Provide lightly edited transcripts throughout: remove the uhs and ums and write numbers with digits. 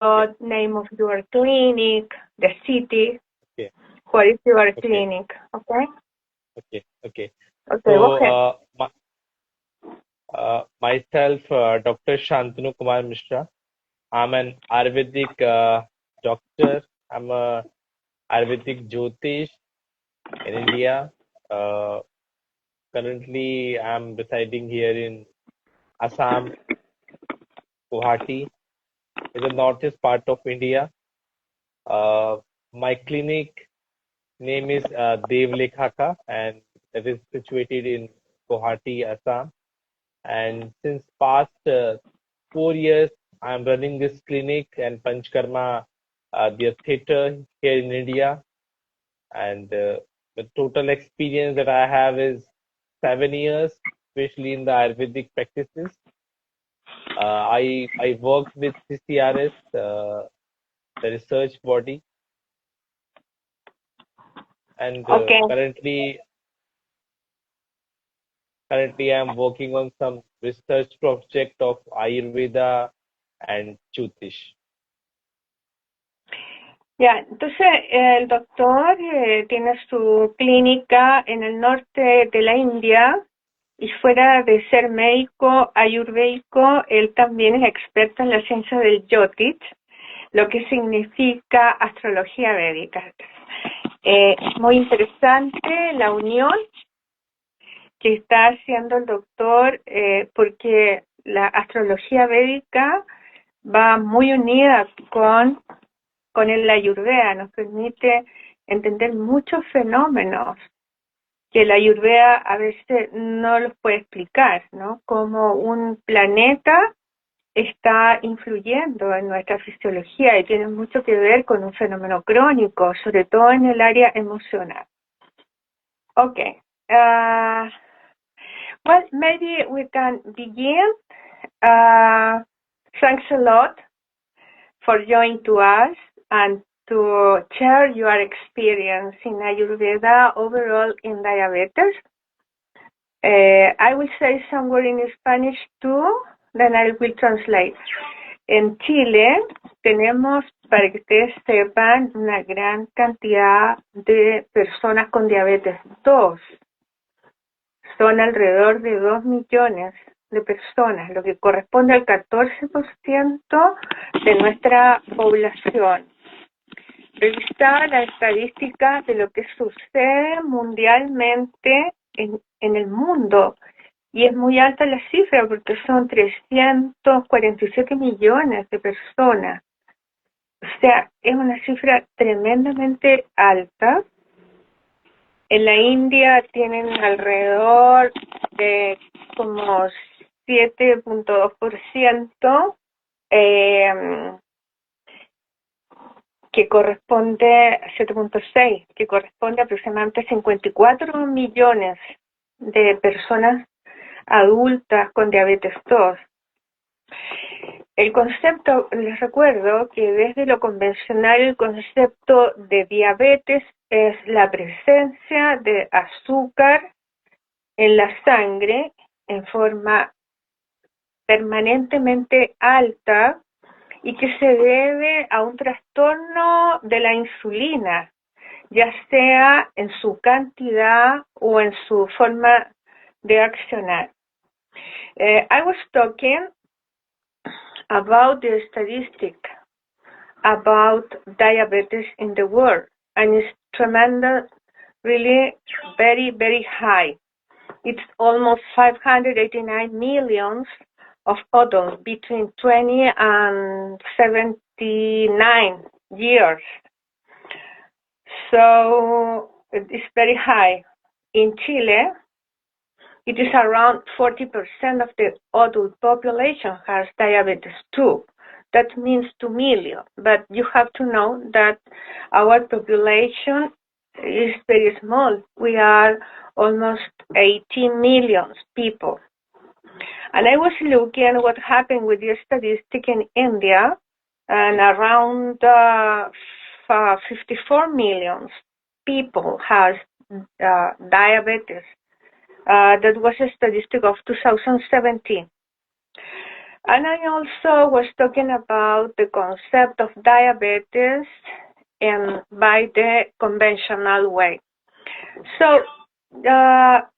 about name of your clinic, the city. Okay. What is your Okay. clinic? Okay. Okay. Okay. Okay. So, Okay. myself, Dr. Shantanu Kumar Mishra. I'm an Ayurvedic doctor. I'm a Ayurvedic Jyotish in India. Currently, I'm residing here in Assam, Guwahati, is the northeast part of India. My clinic name is Devlekhaka, and that is situated in Guwahati, Assam. And since past 4 years, I'm running this clinic and Panchkarma, the theater here in India. And the total experience that I have is 7 years, especially in the Ayurvedic practices. I worked with CCRS, the research body, and Okay. currently I'm working on some research project of Ayurveda and Jyotish. Ya, entonces el doctor tiene su clínica en el norte de la India y fuera de ser médico ayurvédico, él también es experto en la ciencia del Jyotish, lo que significa astrología védica. Es muy interesante la unión que está haciendo el doctor porque la astrología védica va muy unida con el Ayurveda, nos permite entender muchos fenómenos que la Ayurveda a veces no los puede explicar, ¿no? Como un planeta está influyendo en nuestra fisiología y tiene mucho que ver con un fenómeno crónico, sobre todo en el área emocional. Okay. Well, maybe we can begin. Thanks a lot for joining to us and to share your experience in Ayurveda overall in diabetes. I will say some word in Spanish too, then I will translate. En Chile tenemos, para que ustedes sepan, una gran cantidad de personas con diabetes 2. Son alrededor de 2 millones de personas, lo que corresponde al 14% de nuestra población. Revisaba la estadística de lo que sucede mundialmente en el mundo y es muy alta la cifra porque son 347 millones de personas. O sea, es una cifra tremendamente alta. En la India tienen alrededor de como 7.2%, que corresponde a 7.6, que corresponde a aproximadamente 54 millones de personas adultas con diabetes 2. El concepto, les recuerdo que desde lo convencional el concepto de diabetes es la presencia de azúcar en la sangre en forma permanentemente alta y que se debe a un trastorno de la insulina, ya sea en su cantidad o en su forma de accionar. I was talking about the statistic about diabetes in the world, and it's tremendous, really very, very high. It's almost 589 millions of adults between 20 and 79 years. So it's very high. In Chile, it is around 40% of the adult population has diabetes 2. That means 2 million. But you have to know that our population is very small. We are almost 18 million people. And I was looking at what happened with the statistic in India, and around 54 million people has diabetes. That was a statistic of 2017. And I also was talking about the concept of diabetes and by the conventional way. So,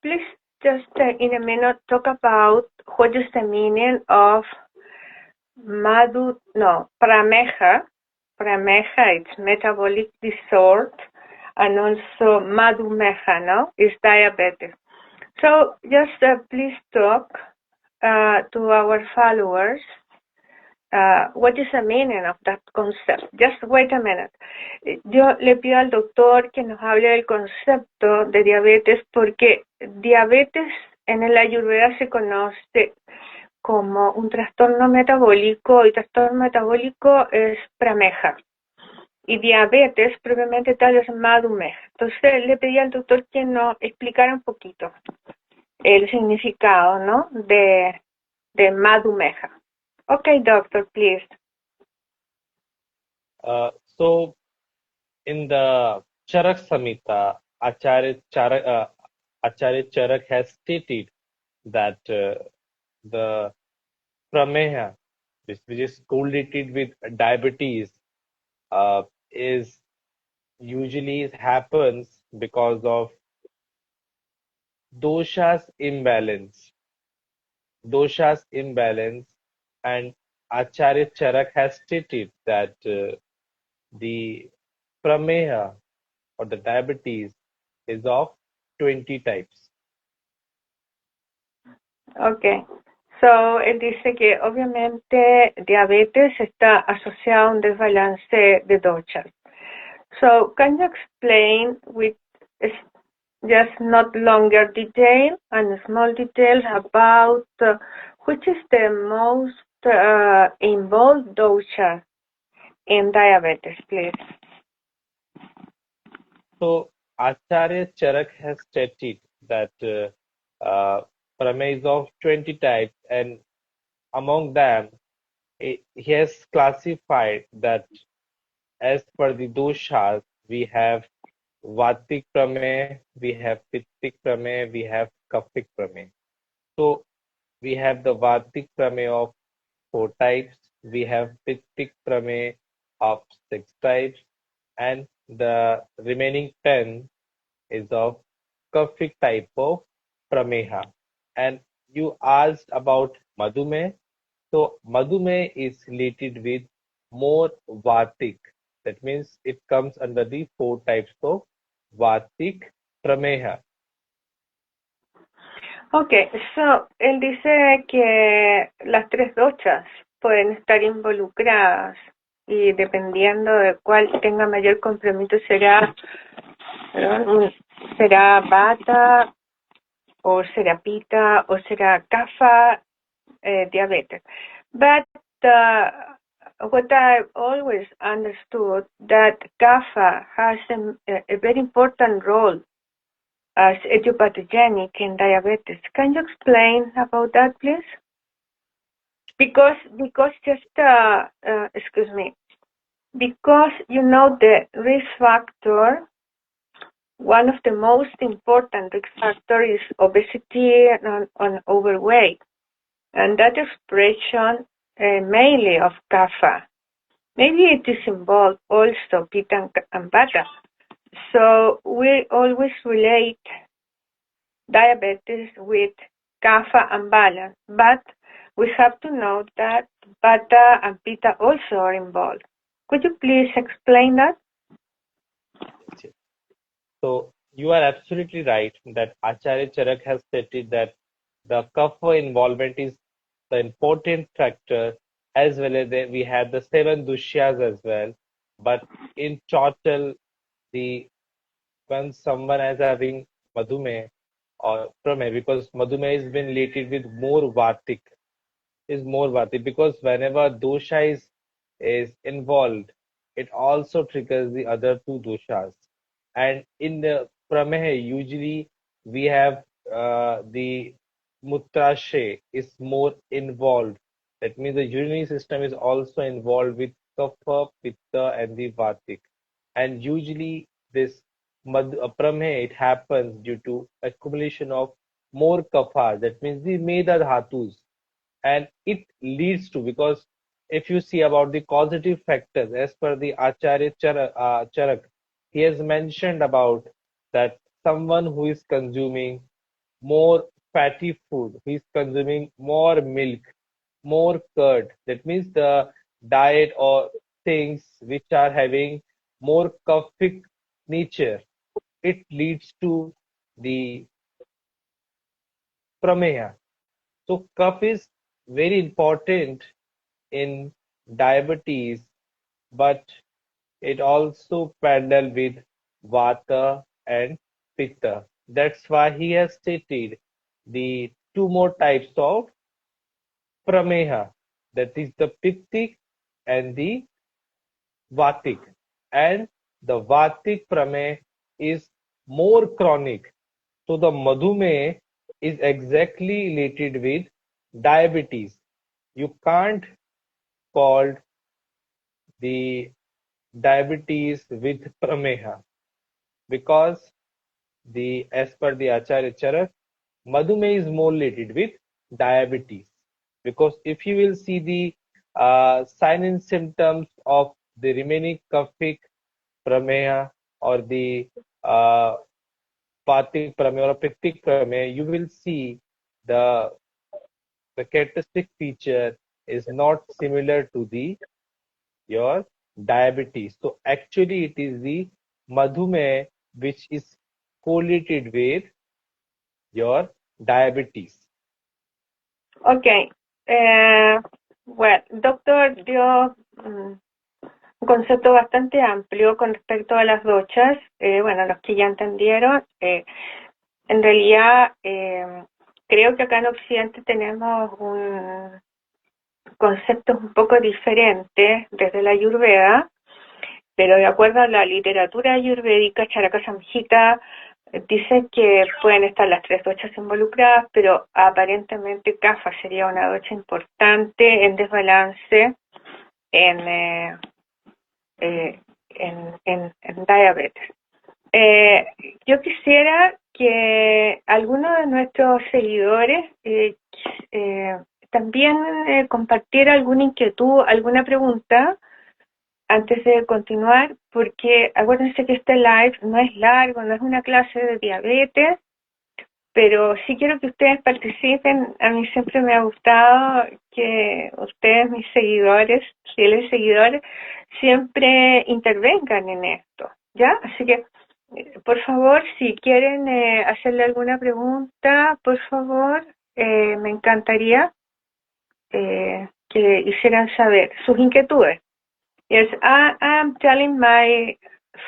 please just in a minute talk about what is the meaning of Prameha. Prameha, it's metabolic disorder, and also Madhumeha, no, is diabetes. So just please talk to our followers. What is the meaning of that concept? Just wait a minute. Yo le pido al doctor que nos hable del concepto de diabetes porque diabetes en el Ayurveda se conoce como un trastorno metabólico y trastorno metabólico es prameja y diabetes propiamente tal es Madhumeha. Entonces le pedí al doctor que nos explicara un poquito el significado, ¿no? de Madhumeha. Okay, doctor, please. So in the Charak Samhita, Acharya Charak has stated that the Prameha, which is correlated with diabetes, is usually happens because of Doshas imbalance. Doshas imbalance, and Acharya Charak has stated that the Prameha or the diabetes is of 20 types. Okay. So, él dice que obviamente diabetes está asociado a un desbalance de doshas. So, can you explain with just not longer detail and small details about which is the most involved dosha in diabetes, please? So Acharya Charak has stated that Prameha is of 20 types, and among them, he has classified that as per the doshas, we have Vatic Prameha, we have Pittic Prameha, we have Kaphic Prameha. So we have the Vatic Prameha of 4 types, we have Pittic Prameha of 6 types, and the remaining 10 is of Kaphic type of Prameha. And you asked about Madhumeha. So Madhumeha is related with more Vatic. That means it comes under the 4 types of Vatic Prameha. Okay, so él dice que las tres doshas pueden estar involucradas y dependiendo de cuál tenga mayor compromiso será Vata o será Pitta o será Kapha diabetes. But what I've always understood that Kapha has a very important role as idiopathogenic in diabetes. Can you explain about that, please? Because just excuse me, because you know the risk factor. One of the most important risk factors is obesity and overweight, and that expression mainly of Kapha. Maybe it is involved also Pitta and Vata. So we always relate diabetes with Kapha and balance, but we have to note that Vata and Pitta also are involved. Could you please explain that? So you are absolutely right that Acharya Charak has stated that the Kapha involvement is the important factor, as well as we have the 7 Dushyas as well. But in total, the when someone is having Madhumeha or Prameha, because Madhumeha has been related with more Vatic, is more Vati, because whenever dosha is involved, it also triggers the other 2 doshas. And in the Prameha, usually we have the Mutrashe is more involved. That means the urinary system is also involved with Kapha, Pitta, and the Vatic. And usually this Prameha, it happens due to accumulation of more Kapha. That means the Meda Dhatus, and it leads to, because if you see about the causative factors as per the Charak, he has mentioned about that someone who is consuming more fatty food, who is consuming more milk, more curd, that means the diet or things which are having more kaphic nature, it leads to the prameha. So kaph is very important in diabetes, but it also parallel with Vata and Pitta. That's why he has stated the two more types of prameha, that is the Pittic and the Vatic. And the Vatic prameha is more chronic. So the Madhumeha is exactly related with diabetes. You can't call the diabetes with prameha, because the as per the Acharya Charak, Madhumeha is more related with diabetes. Because if you will see the sign and symptoms of the remaining kaphic prameha or the uh, Vatic prameha or Pittic prameha, you will see the the characteristic feature is not similar to the your diabetes. So actually it is the Madhumeha which is correlated with your diabetes. Okay. Well, doctor dio un concepto bastante amplio con respecto a las doshas. Bueno, los que ya entendieron, en realidad creo que acá en Occidente tenemos un conceptos un poco diferentes desde la Ayurveda, pero de acuerdo a la literatura ayurvédica, Charaka Samhita dice que pueden estar las tres doshas involucradas, pero aparentemente Kapha sería una dosha importante en desbalance en, en diabetes. Yo quisiera que algunos de nuestros seguidores también compartiera alguna inquietud, alguna pregunta antes de continuar, porque acuérdense que este live no es largo, no es una clase de diabetes, pero sí quiero que ustedes participen. A mí siempre me ha gustado que ustedes, mis seguidores, fieles seguidores, siempre intervengan en esto, ¿ya? Así que, por favor, si quieren hacerle alguna pregunta, por favor, me encantaría que hicieran saber sus inquietudes. Yes, I'm telling my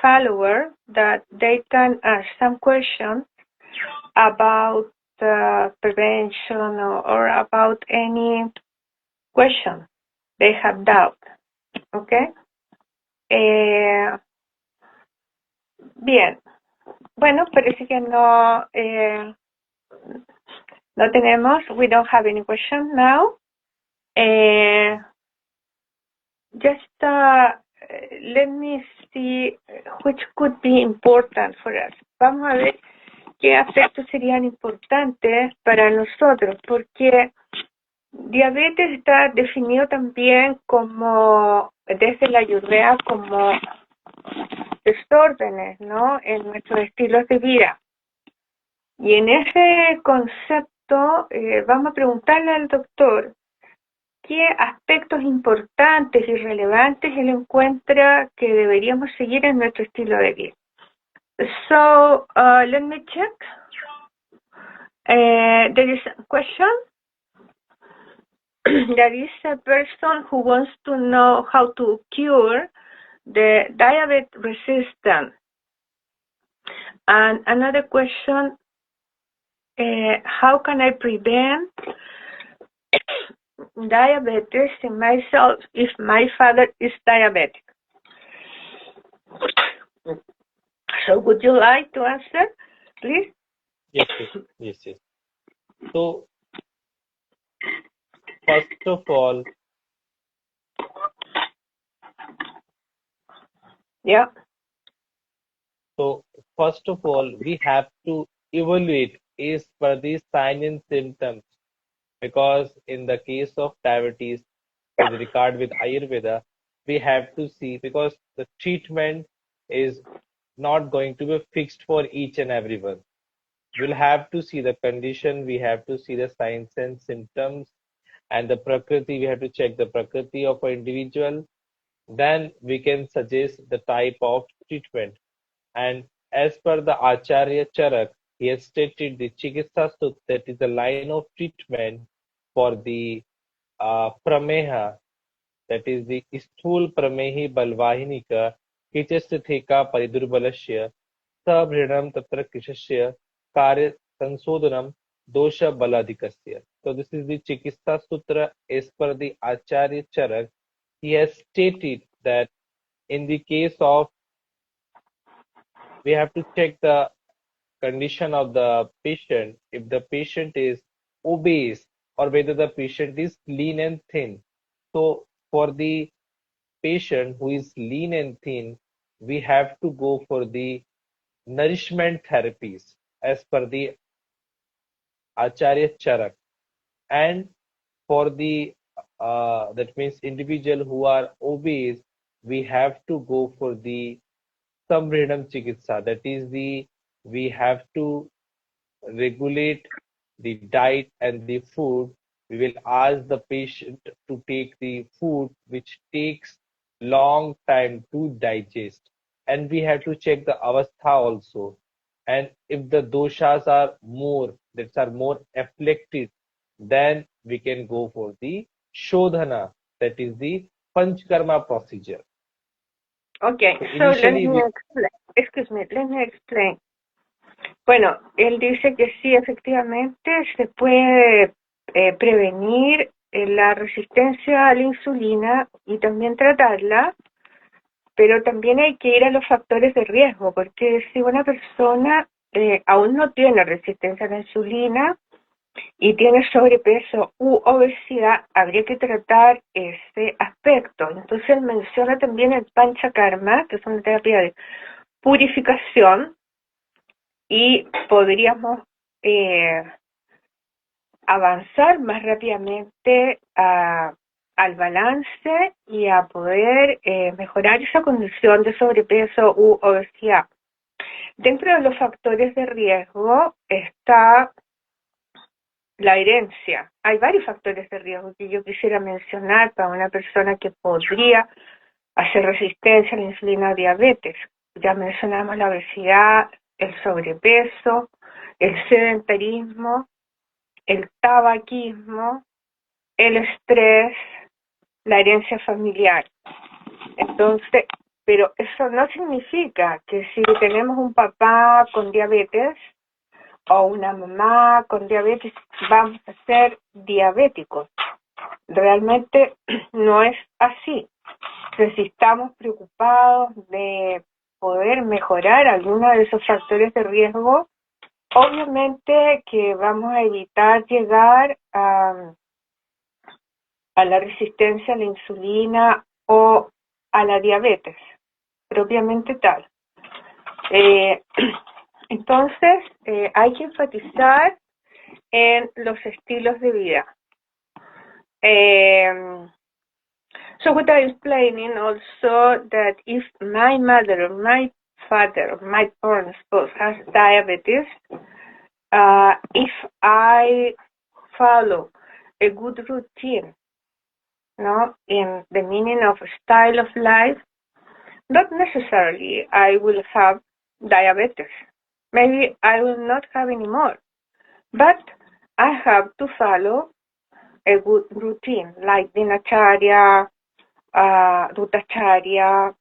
follower that they can ask some questions about prevention or about any question they have doubt. Okay. Bien. Bueno, parece que no tenemos. We don't have any question now. Just let me see which could be important for us. Vamos a ver qué aspectos serían importantes para nosotros, porque diabetes está definido también como, desde la Ayurveda, como desórdenes, ¿no?, en nuestros estilos de vida. Y en ese concepto vamos a preguntarle al doctor qué aspectos importantes y relevantes él encuentra que deberíamos seguir en nuestro estilo de vida. So, let me check. There is a question. There is a person who wants to know how to cure the diabetes resistance. And another question, how can I prevent diabetes in myself if my father is diabetic? So would you like to answer, please? Yes. So, first of all, Yeah. So first of all, we have to evaluate as per the sign and symptoms. because in the case of diabetes, with regard with Ayurveda, we have to see because the treatment is not going to be fixed for each and everyone. We'll have to see the condition, we have to see the signs and symptoms, and the prakriti, we have to check the prakriti of an individual. Then we can suggest the type of treatment. And as per the Acharya Charak, he has stated the Chikitsa Sut, that is the line of treatment for the Prameha, that is the स्थूल प्रमेहि बलवाहिनी का किचस्थे का परिदुर्बलस्य सबृणम तत्र कृशस्य कार्य संशोधनम दोष बलाधिकस्य. So this is the Chikitsa Sutra as per the Acharya Charak. He has stated that in the case of, we have to check the condition of the patient, if the patient is obese or whether the patient is lean and thin. So for the patient who is lean and thin, we have to go for the nourishment therapies as per the Acharya Charak. And for the that means individual who are obese, we have to go for the Samvridham Chikitsa. That is the, we have to regulate the diet and the food. We will ask the patient to take the food which takes long time to digest. And we have to check the avastha also. And if the doshas are more, that are more afflicted, then we can go for the shodhana, that is the panchkarma procedure. Okay, So so let initially me we, explain. Excuse me, let me explain. Bueno, él dice que sí, efectivamente se puede prevenir la resistencia a la insulina y también tratarla, pero también hay que ir a los factores de riesgo, porque si una persona aún no tiene resistencia a la insulina y tiene sobrepeso u obesidad, habría que tratar ese aspecto. Entonces él menciona también el panchakarma, que es una terapia de purificación, y podríamos avanzar más rápidamente al balance y a poder mejorar esa condición de sobrepeso u obesidad. Dentro de los factores de riesgo está la herencia. Hay varios factores de riesgo que yo quisiera mencionar para una persona que podría hacer resistencia a la insulina o diabetes. Ya mencionamos la obesidad, el sobrepeso, el sedentarismo, el tabaquismo, el estrés, la herencia familiar. Entonces, pero eso no significa que si tenemos un papá con diabetes o una mamá con diabetes, vamos a ser diabéticos. Realmente no es así. Entonces, si estamos preocupados de poder mejorar alguno de esos factores de riesgo, obviamente que vamos a evitar llegar a la resistencia a la insulina o a la diabetes, propiamente tal. Entonces, hay que enfatizar en los estilos de vida. So what I'm explaining also that if my mother or my father or my parents both has diabetes, if I follow a good routine, no, in the meaning of style of life, not necessarily I will have diabetes. Maybe I will not have any more, but I have to follow a good routine like Dinacharya, Ritucharya,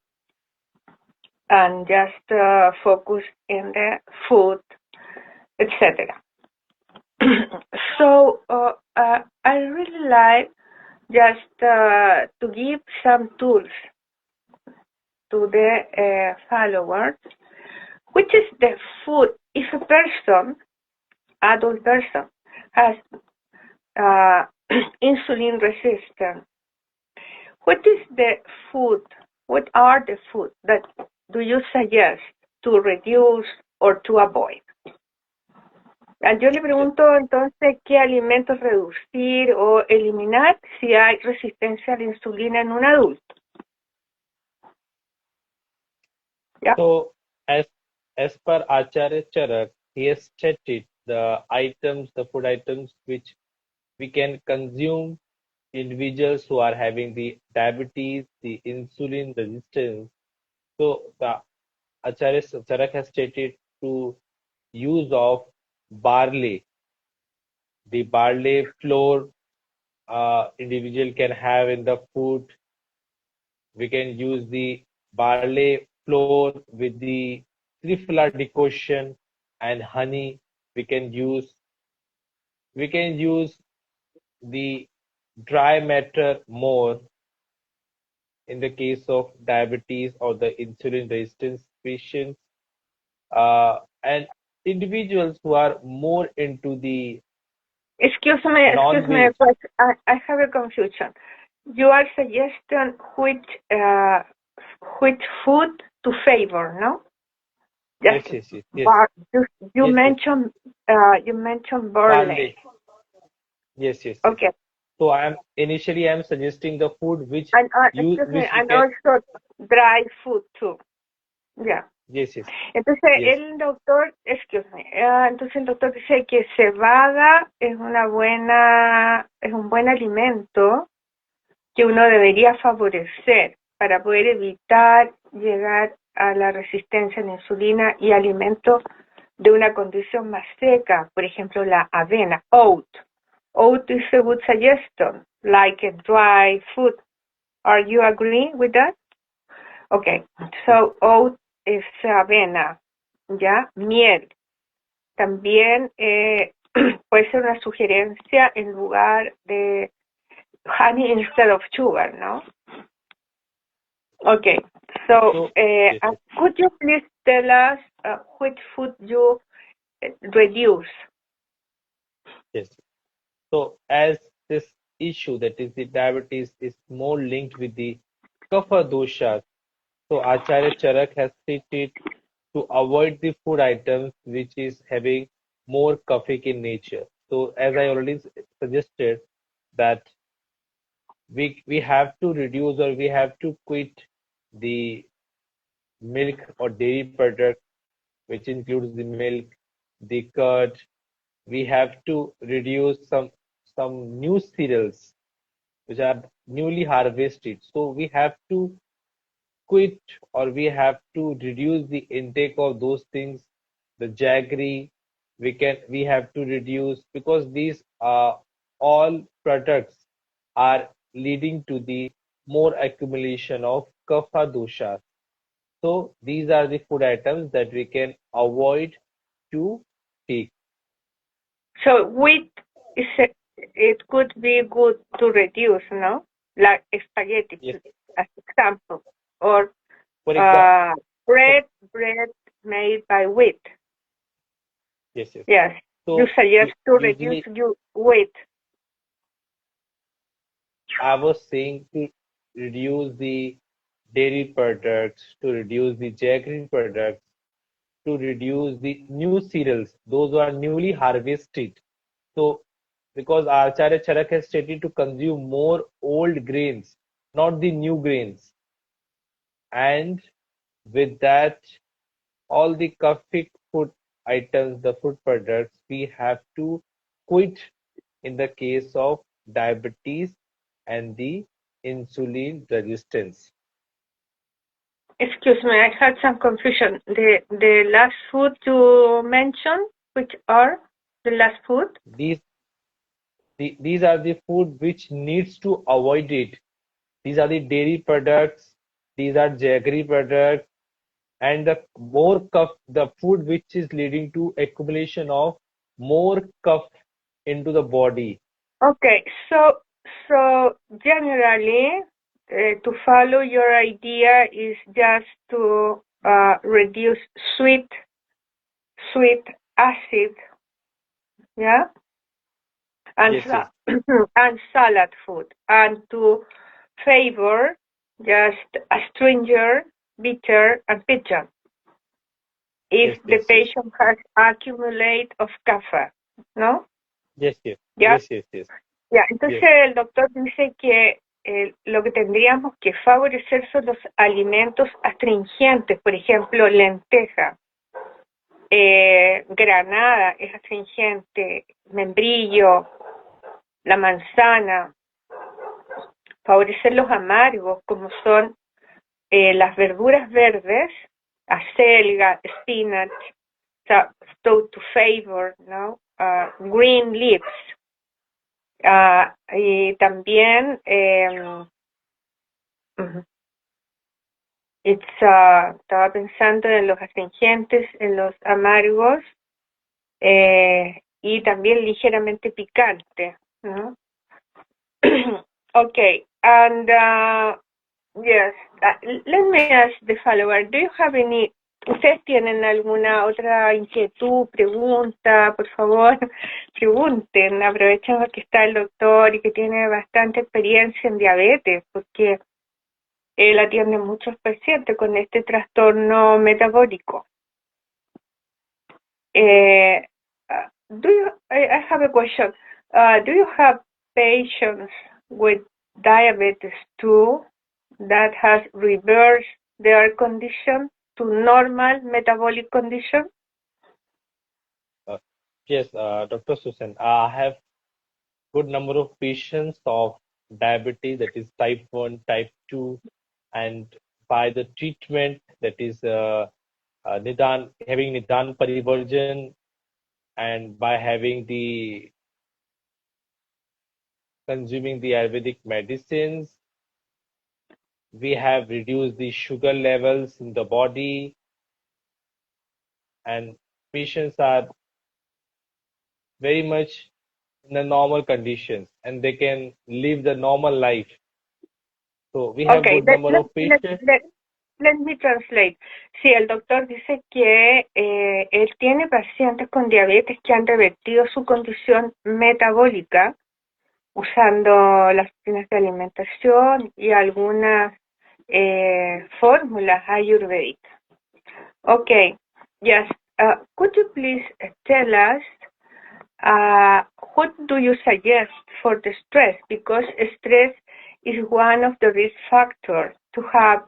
and just focus in the food, etc. So I really like just to give some tools to the followers, which is the food. If a person, adult person, has insulin resistance, what is the food? What are the food that do you suggest to reduce or to avoid? Yo le pregunto entonces qué alimentos reducir o eliminar si hay resistencia a la insulina en un adulto. Yeah. So, as per Acharya Charak, he has stated the items, the food items which we can consume individuals who are having the diabetes, the insulin resistance. So, the Acharya Charak has stated to use of barley, the barley flour individual can have in the food. We can use the barley flour with the Triphala decoction and honey. We can use we can use the dry matter more in the case of diabetes or the insulin resistance patients, and individuals who are more into the Excuse me, non-veg. but I have a confusion. You are suggesting which food to favor, no? Yes, Just yes, yes, yes, you yes, yes. mentioned barley. Barley. Yes, yes, yes. Okay. So I'm suggesting the food And you excuse me, which we and can. also dry food too. Yeah. Yes, yes, Entonces yes, entonces el doctor dice que cebada es es un buen alimento que uno debería favorecer para poder evitar llegar a la resistencia a la insulina y alimentos de una condición más seca, por ejemplo la avena, oat. Oat is a good suggestion, like a dry food. Are you agreeing with that? Okay, yes, so oat es avena, ¿ya? Miel. También puede ser una sugerencia en lugar de honey instead of sugar, ¿no? Okay, so yes, yes, could you please tell us which food you reduce? yes. So as this issue that is the diabetes is more linked with the kapha doshas, so Acharya Charak has stated to avoid the food items which is having more kaphic in nature. So as I already suggested that we have to reduce or we have to quit the milk or dairy product, which includes the milk, the curd. We have to reduce some new cereals which are newly harvested. So we have to quit or we have to reduce the intake of those things. The jaggery we have to reduce because these all products are leading to the more accumulation of kapha doshas. So these are the food items that we can avoid to take. So wheat it could be good to reduce, no? Like spaghetti, Yes. as example, or For example, uh, bread made by wheat. yes, yes. Yes, you So suggest to reduce usually your wheat. I was saying to reduce the dairy products, to reduce the jaggery products, to reduce the new cereals, those who are newly harvested. So because Acharya Charak has stated to consume more old grains, not the new grains. And with that, all the Kaphic food items, the food products, we have to quit in the case of diabetes and the insulin resistance. Excuse me, I had some confusion. The last food you mentioned, which are the last food? These these are the food which needs to avoid it. These are the dairy products, these are jaggery products, and the more cuff, the food which is leading to accumulation of more cuff into the body. Okay, so generally, to follow your idea is just to reduce sweet acid, yeah, and Yes, yes, and salad food, and to favor just astringent, bitter, and pizza. if the yes, yes, patient has accumulate of kapha, ¿no? yes, yes, ¿Ya? yes, yes, yes, Ya, entonces yes. el doctor dice que lo que tendríamos que favorecer son los alimentos astringentes, por ejemplo, lenteja, granada es astringente, membrillo, la manzana, favorecer los amargos como son las verduras verdes, acelga, spinach, to favor, ¿no? Green leaves. Y también estaba pensando en los astringentes, en los amargos y también ligeramente picante, ¿no? Okay, and yes, let me ask the follower. Do you have any? ¿Ustedes tienen alguna otra inquietud, pregunta? Por favor, pregunten. Aprovechando que está el doctor y que tiene bastante experiencia en diabetes, porque él atiende muchos pacientes con este trastorno metabólico. I have a question. Do you have patients with diabetes too that has reversed their condition to normal metabolic condition? Yes, Dr. Susan, I have good number of patients of diabetes, that is type 1, type 2, and by the treatment, that is having Nidan Parivarjan, and by having the consuming the Ayurvedic medicines, we have reduced the sugar levels in the body, and patients are very much in the normal conditions and they can live the normal life. So we have Okay, good number of patients. let me translate. Sí, el doctor dice que él tiene pacientes con diabetes que han revertido su condición metabólica usando las rutinas de alimentación y algunas fórmulas ayurvédicas. Okay, yes. Could you please tell us what do you suggest for the stress? Because stress is one of the risk factors to have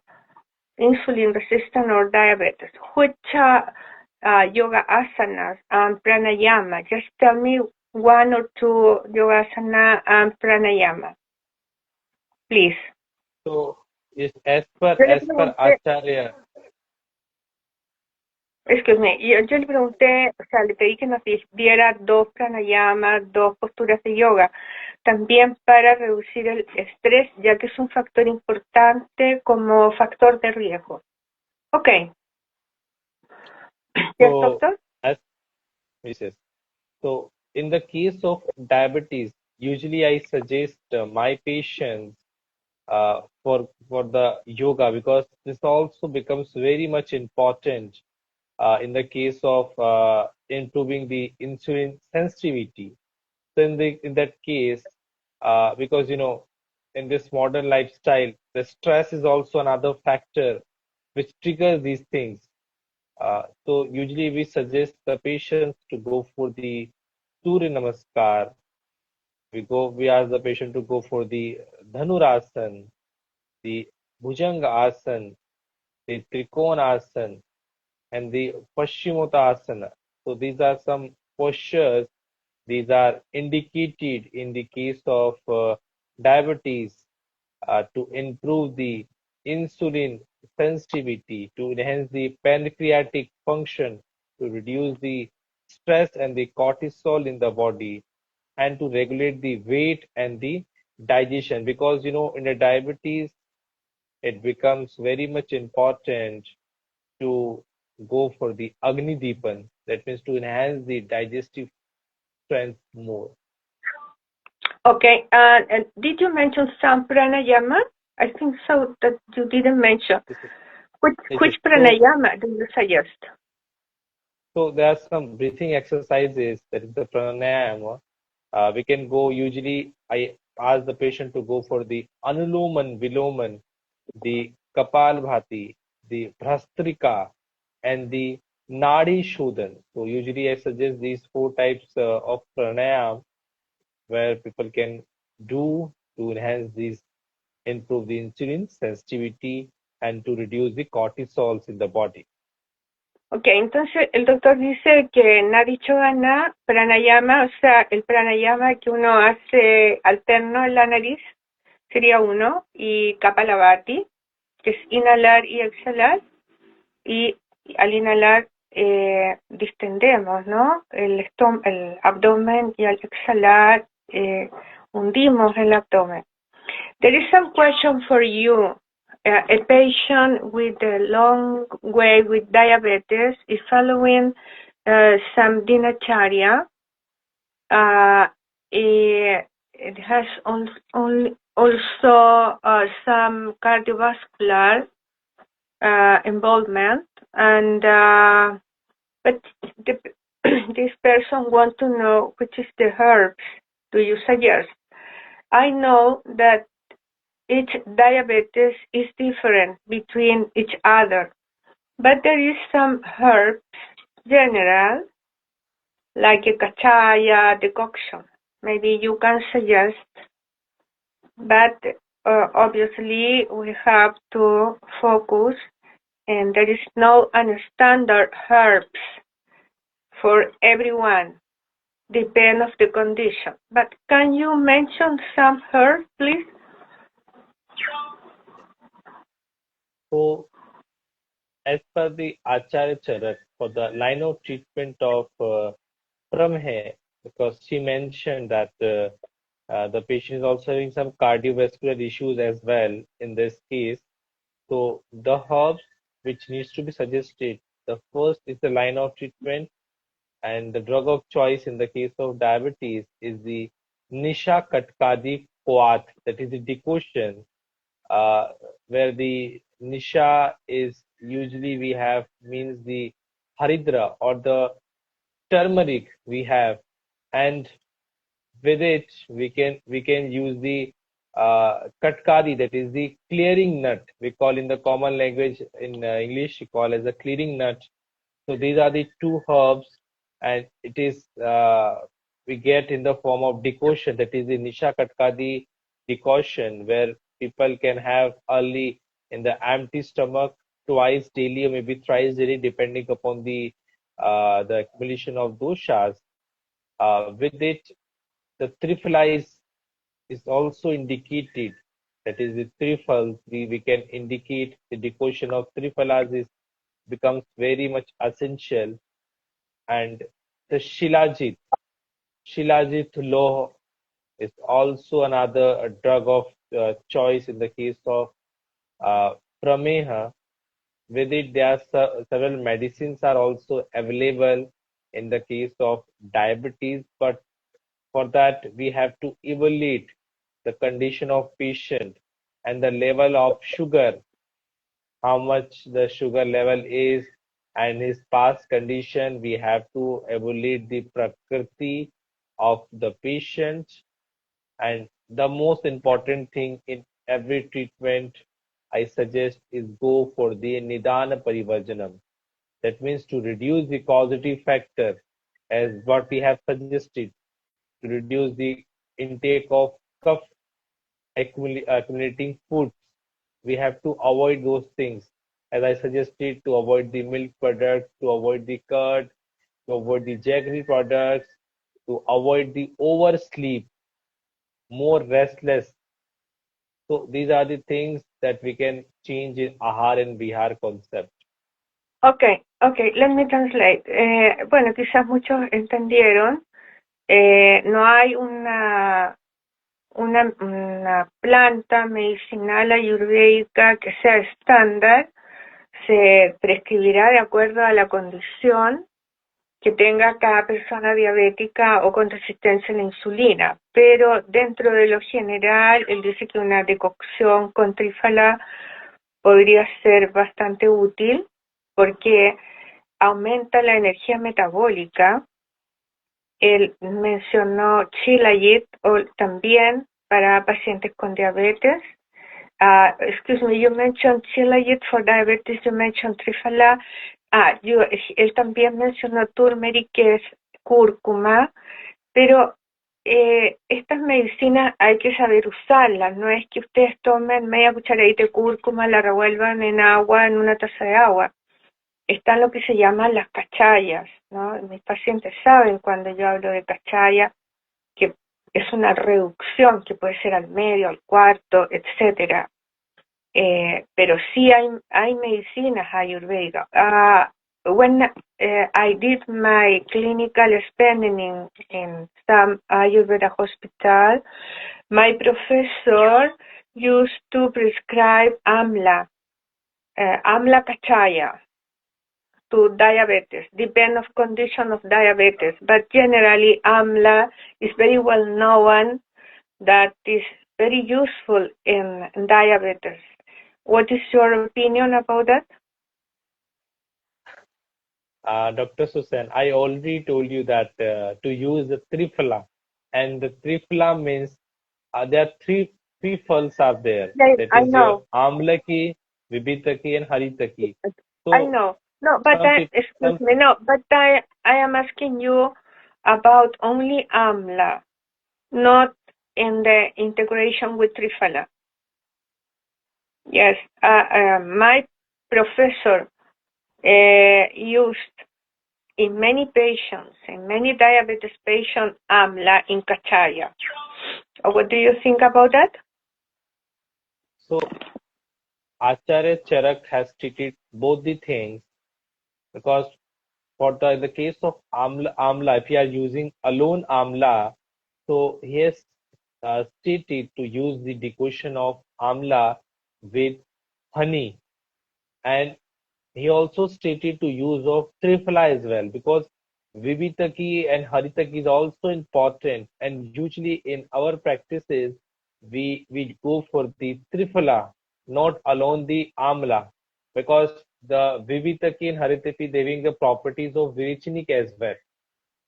insulin resistance or diabetes. Which yoga asanas and pranayama? Just tell me one or two yoga asana and pranayama, please. So yes, Yo le as per pregunté, Acharya, excuse me, yo le pregunté, o sea, le pedí que nos diera dos pranayamas, dos posturas de yoga, también para reducir el estrés, ya que es un factor importante como factor de riesgo. Okay. Yes, so doctor? as yes, so in the case of diabetes, usually I suggest my patients for the yoga because this also becomes very much important in the case of improving the insulin sensitivity. So in that case, because in this modern lifestyle, the stress is also another factor which triggers these things. So usually we suggest the patients to go for the Surya Namaskar. We ask the patient to go for the Dhanurasana, the Bhujanga Asana, the Trikona Asana, and the Paschimottanasana. So these are some postures. These are indicated in the case of diabetes to improve the insulin sensitivity, to enhance the pancreatic function, to reduce the stress and the cortisol in the body, and to regulate the weight and the digestion. Because in the diabetes, it becomes very much important to go for the Agni Deepan, that means to enhance the digestive strength more. Okay, and did you mention some pranayama? I think so that you didn't mention. This is, Which pranayama do you suggest? So there are some breathing exercises, that is the pranayama. We can go, usually I ask the patient to go for the Anuloman Viloman, the Kapalbhati, the Bhastrika, and the Nadi Shodhan. So usually I suggest these four types of pranayama where people can do to enhance these, improve the insulin sensitivity and to reduce the cortisols in the body. Ok, entonces el doctor dice que Nadi Chodhana, pranayama, o sea, el pranayama que uno hace alterno en la nariz, sería uno, y Kapalabhati, que es inhalar y exhalar, y al inhalar distendemos, ¿no? El abdomen, y al exhalar hundimos el abdomen. There is some question for you. A patient with a long way with diabetes is following some Dinacharya. It has also some cardiovascular involvement, and but this person wants to know which is the herbs do you suggest. I know that each diabetes is different between each other, but there is some herbs general, like a kachaya decoction. Maybe you can suggest, but obviously we have to focus, and there is no standard herbs for everyone, depend of the condition. But can you mention some herbs, please? So as per the Acharya Charak, for the line of treatment of Pramhe, because she mentioned that the patient is also having some cardiovascular issues as well in this case. So the herbs which needs to be suggested, the first is the line of treatment, and the drug of choice in the case of diabetes is the Nisha Katkadi Koat, that is the decoction, uh, where the Nisha is usually we have means the Haridra or the turmeric we have, and with it we can use the katkadi, that is the clearing nut, we call in the common language in English we call as a clearing nut. So these are the two herbs, and it is we get in the form of decoction, that is the Nisha Katkadi decoction, where people can have early in the empty stomach twice daily or maybe thrice daily, depending upon the accumulation of doshas. With it, the Triphala is also indicated. That is the Trifal. We can indicate the decoction of Trifalas is becomes very much essential, and the Shilajit Loh is also another drug of choice in the case of uh, Prameha. With it, there are several medicines are also available in the case of diabetes, but for that we have to evaluate the condition of patient and the level of sugar, how much the sugar level is, and his past condition. We have to evaluate the prakriti of the patient, and the most important thing in every treatment I suggest is go for the Nidana Parivarjanam. That means to reduce the causative factor, as what we have suggested, to reduce the intake of cough accumulating foods. We have to avoid those things. As I suggested, to avoid the milk products, to avoid the curd, to avoid the jaggery products, to avoid the oversleep, more restless. So these are the things that we can change in Ahar and Bihar concept. Okay, okay, let me translate. Bueno, quizás muchos entendieron. No hay una planta medicinal ayurvédica que sea estándar. Se prescribirá de acuerdo a la condición que tenga cada persona diabética o con resistencia a la insulina. Pero dentro de lo general, él dice que una decocción con trífala podría ser bastante útil porque aumenta la energía metabólica. Él mencionó Chilayit también para pacientes con diabetes. Excuse me, you mentioned Chilayit for diabetes, you mentioned Triphala. Él también mencionó turmeric, que es cúrcuma, pero estas medicinas hay que saber usarlas, no es que ustedes tomen media cucharadita de cúrcuma, la revuelvan en agua, en una taza de agua. Están lo que se llaman las cachayas, ¿no? Mis pacientes saben cuando yo hablo de cachaya, que es una reducción que puede ser al medio, al cuarto, etcétera. Pero sí hay medicinas ayurvédicas. When I did my clinical spending in some Ayurveda hospital, my professor used to prescribe Amla, Amla Kachaya to diabetes, depend of condition of diabetes, but generally Amla is very well known that is very useful in diabetes. What is your opinion about that? Dr. Susan, I already told you that to use the Triphala, and the Triphala means there are three phalas are there. Yes, That I is your know. Amlaki, Vibhitaki, and Haritaki. I So know. No, but some people, excuse me, no, but I am asking you about only Amla, not in the integration with Triphala. Yes, my professor used in many patients, in many diabetes patients, Amla in Kachaya. What do you think about that? so Acharya Charak has treated both the things because for the case of amla, if you are using alone amla, so he has stated to use the decoction of amla with honey, and he also stated to use of triphala as well because vibhitaki and haritaki is also important, and usually in our practices we go for the triphala, not alone the amla, because the vibhitaki and haritaki having the properties of virechinic as well.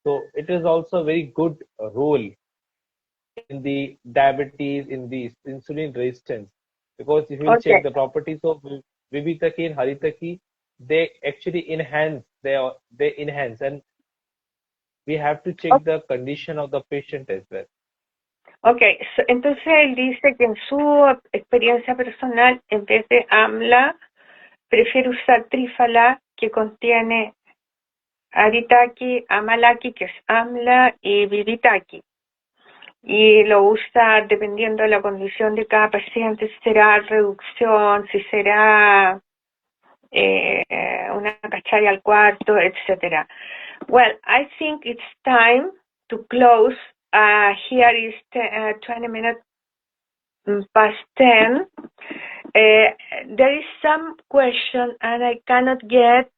So it is also a very good role in the diabetes, in the insulin resistance. Because if you will check Okay, the properties of Vibhitaki and Haritaki, they actually they enhance, and we have to check the condition of the patient as well. okay. Entonces él dice que en su experiencia personal, en vez de AMLA, prefiere usar Triphala, que contiene Aritaki, Amalaki, que es AMLA, y Vivitaki. Y lo usa dependiendo de la condición de cada paciente, si será reducción, si será una cachaya al cuarto, etc. Well, I think it's time to close. Here is 20 minutes past 10. There is some question and I cannot get,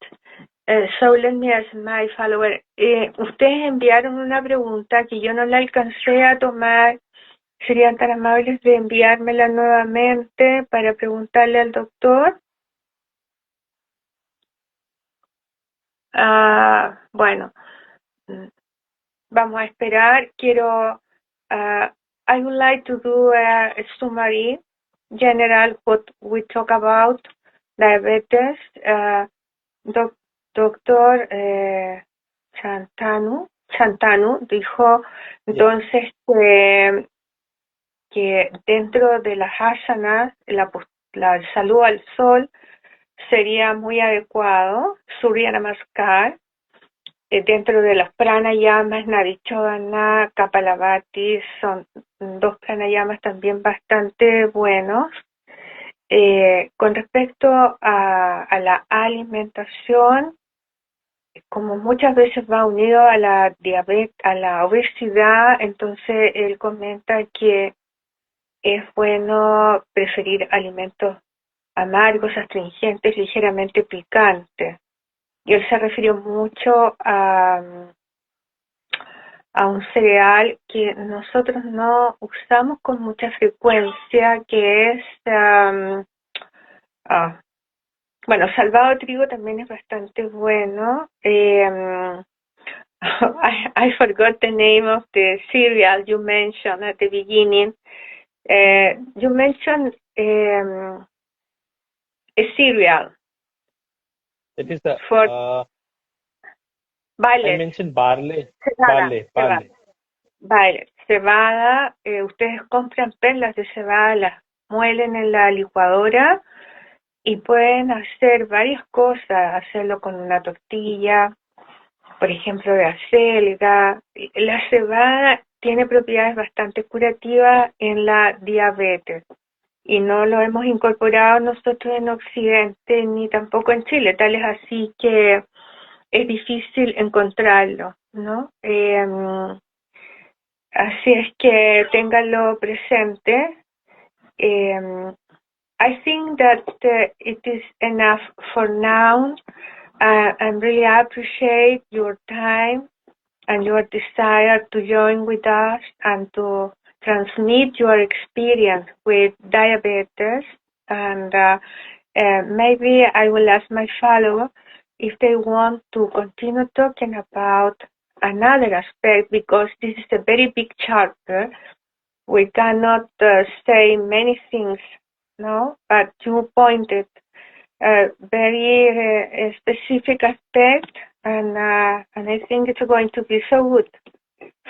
so let me ask my follower. Ustedes enviaron una pregunta que yo no la alcancé a tomar. ¿Serían tan amables de enviármela nuevamente para preguntarle al doctor? Bueno, vamos a esperar. I would like to do a summary, general, what we talk about, diabetes. Doctor Shantanu dijo entonces que dentro de las asanas, la salud al sol sería muy adecuado, Surya Namaskar, dentro de los pranayamas, Nadichodhana, Kapalabhati, son dos pranayamas también bastante buenos. Con respecto a la alimentación, como muchas veces va unido a la diabetes, a la obesidad, entonces él comenta que es bueno preferir alimentos amargos, astringentes, ligeramente picantes. Y él se refirió mucho a un cereal que nosotros no usamos con mucha frecuencia, que es, bueno, salvado de trigo también es bastante bueno. I forgot the name of the cereal you mentioned at the beginning. You mentioned a cereal. It is the For I violet, mentioned barley, cebada, cebada. barley. Vale, cebada, ustedes compran perlas de cebada, las muelen en la licuadora y pueden hacer varias cosas, hacerlo con una tortilla, por ejemplo, de acelga. La cebada tiene propiedades bastante curativas en la diabetes y no lo hemos incorporado nosotros en Occidente ni tampoco en Chile, tal es así que es difícil encontrarlo, ¿no? Así es que ténganlo presente. I think that it is enough for now. I really appreciate your time and your desire to join with us and to transmit your experience with diabetes. And maybe I will ask my follower if they want to continue talking about another aspect, because this is a very big chapter. We cannot say many things, no, but you pointed a very specific aspect, and I think it's going to be so good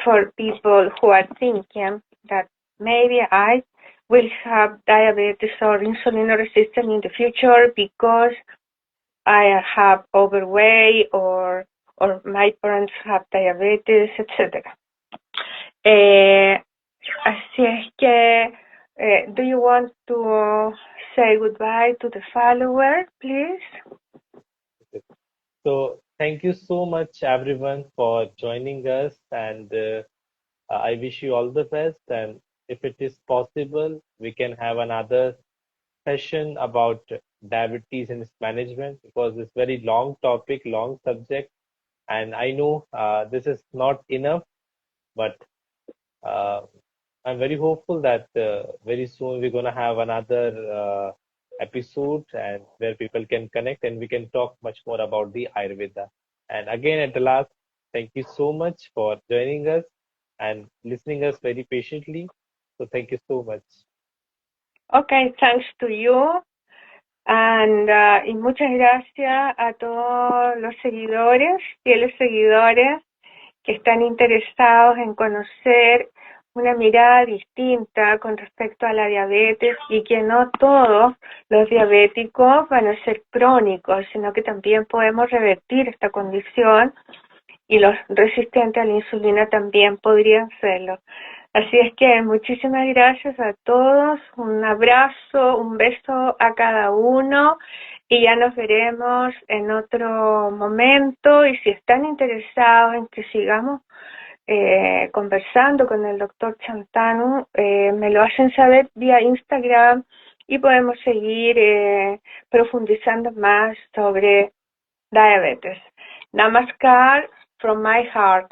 for people who are thinking that maybe I will have diabetes or insulin resistance in the future because I have overweight or my parents have diabetes, etc. Así es que, do you want to say goodbye to the follower, please? So thank you so much, everyone, for joining us, and I wish you all the best. And if it is possible, we can have another session about diabetes and its management, because it's very long topic, long subject, and I know this is not enough, but uh, I'm very hopeful that very soon we're going to have another episode and where people can connect and we can talk much more about the Ayurveda. And again, at the last, thank you so much for joining us and listening us very patiently. So thank you so much. Okay, thanks to you. And, y muchas gracias a todos los seguidores, fieles seguidores, que están interesados en conocer una mirada distinta con respecto a la diabetes, y que no todos los diabéticos van a ser crónicos, sino que también podemos revertir esta condición y los resistentes a la insulina también podrían serlo. Así es que muchísimas gracias a todos, un abrazo, un beso a cada uno, y ya nos veremos en otro momento. Y si están interesados en que sigamos conversando con el doctor Shantanu, me lo hacen saber vía Instagram y podemos seguir profundizando más sobre diabetes. Namaskar from my heart.